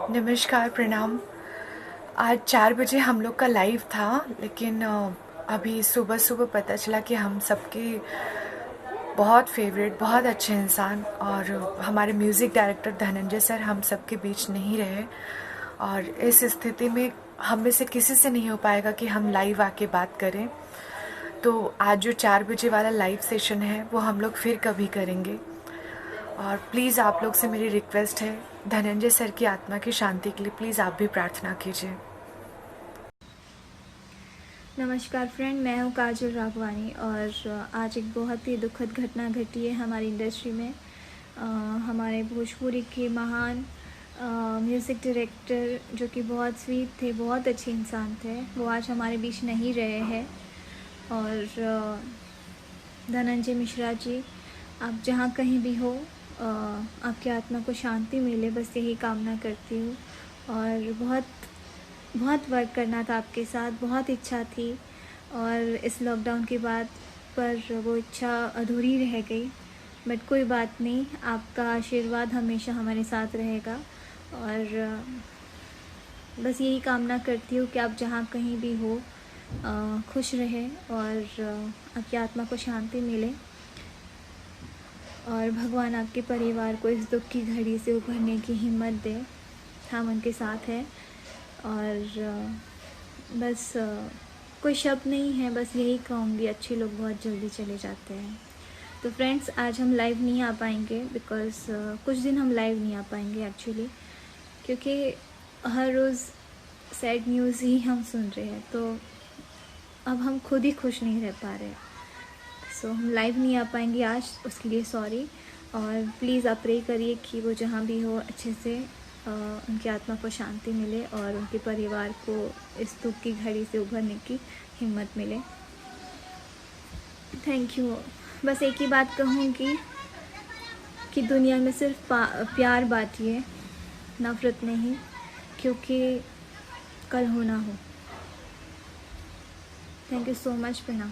नमस्कार, प्रणाम। आज 4 बजे हम लोग का लाइव था, लेकिन अभी सुबह-सुबह पता चला कि हम सबके बहुत फ़ेवरेट, बहुत अच्छे इंसान और हमारे म्यूज़िक डायरेक्टर धनंजय सर हम सबके बीच नहीं रहे। और इस स्थिति में हम में से किसी से नहीं हो पाएगा कि हम लाइव आके बात करें। तो आज जो 4 बजे वाला लाइव सेशन है, वो हम लोग फिर कभी करेंगे। और प्लीज़ आप लोग से मेरी रिक्वेस्ट है, धनंजय सर की आत्मा की शांति के लिए प्लीज़ आप भी प्रार्थना कीजिए। नमस्कार फ्रेंड, मैं हूँ काजल राघवानी और आज एक बहुत ही दुखद घटना घटी है हमारी इंडस्ट्री में। हमारे भोजपुरी के महान म्यूज़िक डायरेक्टर जो कि बहुत स्वीट थे, बहुत अच्छे इंसान थे, वो आज हमारे बीच नहीं रहे हैं। और धनंजय मिश्रा जी, आप जहाँ कहीं भी हो, आपकी आत्मा को शांति मिले, बस यही कामना करती हूँ। और बहुत बहुत वर्क करना था आपके साथ, बहुत इच्छा थी और इस लॉकडाउन के बाद पर वो इच्छा अधूरी रह गई। बट कोई बात नहीं, आपका आशीर्वाद हमेशा हमारे साथ रहेगा। और बस यही कामना करती हूँ कि आप जहाँ कहीं भी हो खुश रहें और आपकी आत्मा को शांति मिले और भगवान आपके परिवार को इस दुख की घड़ी से उभरने की हिम्मत दे। हम उनके साथ हैं और बस कोई शब्द नहीं है, बस यही कहूँगी, अच्छे लोग बहुत जल्दी चले जाते हैं। तो फ्रेंड्स, आज हम लाइव नहीं आ पाएंगे बिकॉज़ कुछ दिन हम लाइव नहीं आ पाएंगे एक्चुअली, क्योंकि हर रोज़ सैड न्यूज़ ही हम सुन रहे हैं, तो अब हम खुद ही खुश नहीं रह पा रहे। सो हम लाइव नहीं आ पाएंगे आज, उसके लिए सॉरी। और प्लीज़ आप प्रे करिए कि वो जहाँ भी हो अच्छे से उनकी आत्मा को शांति मिले और उनके परिवार को इस दुख की घड़ी से उभरने की हिम्मत मिले। Thank you. बस एक ही बात कहूँगी कि दुनिया में सिर्फ प्यार बांटिए, नफ़रत नहीं, क्योंकि कल हो ना हो। Thank you so much. प्रणाम।